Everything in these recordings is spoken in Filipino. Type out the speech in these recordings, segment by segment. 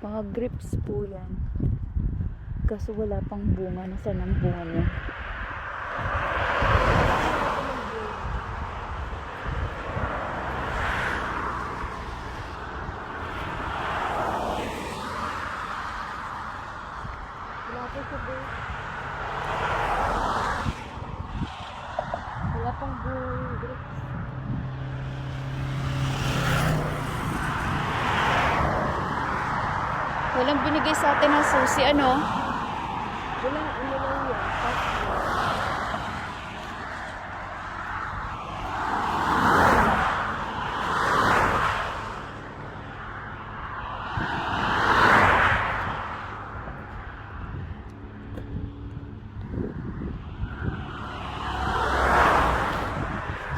Mga grapes po yan. Kaso wala pang bunga. Nasaan ang bunga niya? Wala pang buong grapes. Walang binigay sa atin ng susi, ano? Walang ano lang yan.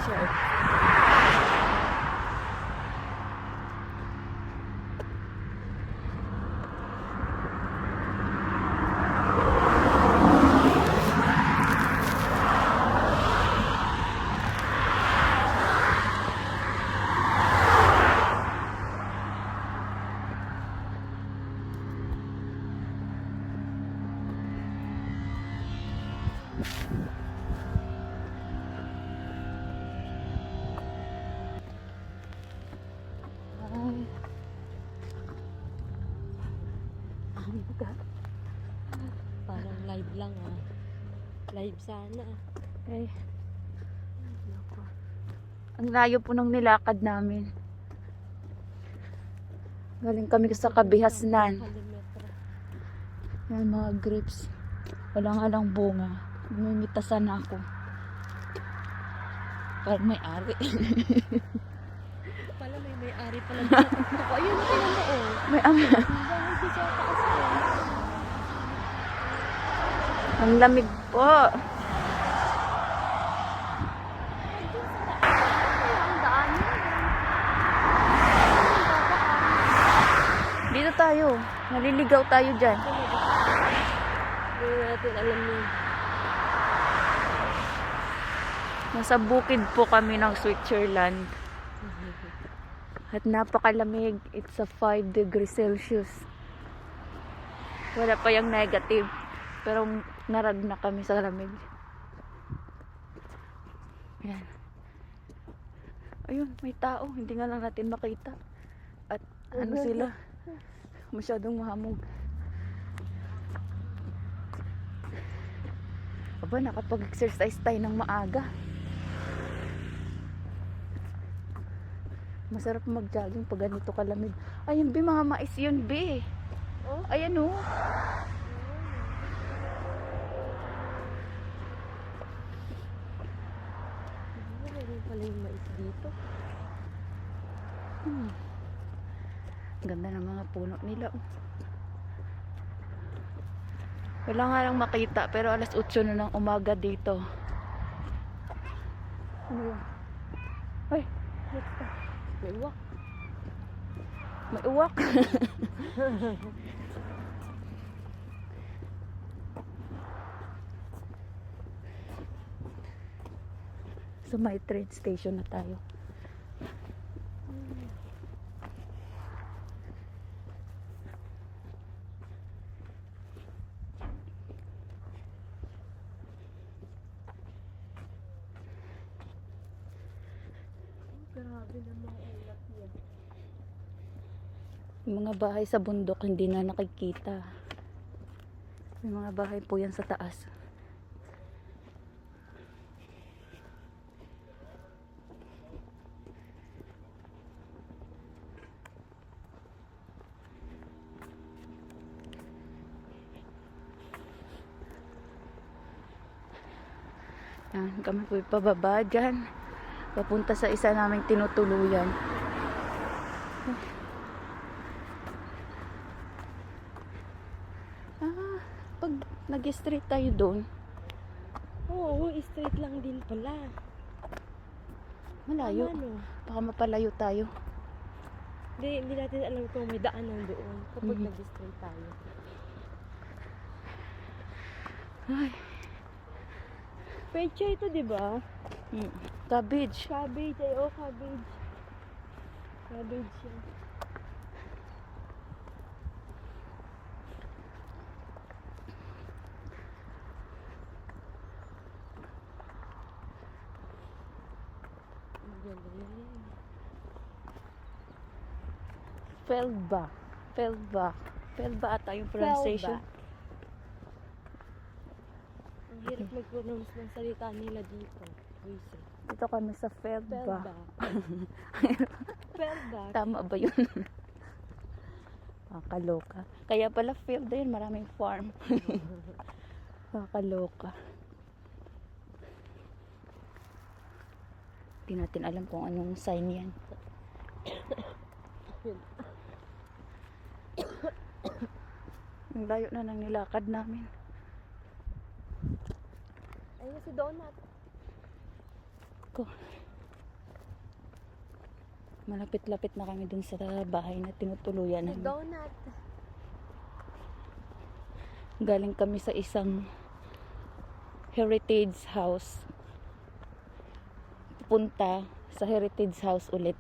Sure. Ay. Ang baga. Parang live lang ah. Live sana. Ay. Ang layo po ng nilakad namin. Galing kami sa Kabihasnan. Kilometro. Yan mga grapes. Wala nga lang bunga. Mimitasan ako. Parang may ari. Pala may may-ari pala dito sa gusto ko. Ayun, tingnan mo oh. May ari. Dahil di sa taas ko. Ang lamig po. Ang daan yun. Dito tayo. Naliligaw tayo dyan. Hindi natin alam yun. Nasa bukid po kami ng Switzerland. At napakalamig. It's a 5 degrees Celsius. Wala pa yung negative. Pero narag na kami sa lamig. Yan. Ayun, may tao. Hindi nga lang natin makita. At ano sila? Masyadong mahamog. Aba, nakapag-exercise tayo ng maaga. Masarap mag-jogging pag ganito kalamig. Ayun, be, mga mais yun, be. Oh? Ayan, oh. Meron pala yung mais dito. Ganda ng mga puno nila, oh. Wala nga lang makita, pero alas 8 na ng umaga dito. Ano yun? Ay, what's that? May uwak. May uwak. So may train station na tayo. Grabe na mga ulap yan. Yung mga bahay sa bundok hindi na nakikita. May mga bahay po yan sa taas. Yan, kami po pababa dyan. Papunta sa isa naming tinutuluyan. Ah, pag nag-street tayo doon, Oo, straight lang din pala. malayo. Ano? Baka mapalayo tayo. Hindi natin alam kung may daanan doon kapag Mhm. nag-straight tayo. Ay, Pecha ito, di ba? cabbage. Cabbage. Ay, oh, cabbage. Cabbage yan. Galing. Felba. Felba. Felba ata yung pronunciation. Ang hirap mag-pronounce ng salita nila dito. Wisit. Dito kami sa Felba. Felba. Felba. Tama ba yun? Kaloka. Kaya pala field yun, maraming farm. Kaloka. Di natin alam kung anong sign yan. Ang layo na ng nilakad namin. Ayun si Donut. Ko. Malapit-lapit na kami dun sa bahay na tinutuluyan Si namin. Donut. Galing kami sa isang heritage house. Punta sa heritage house ulit.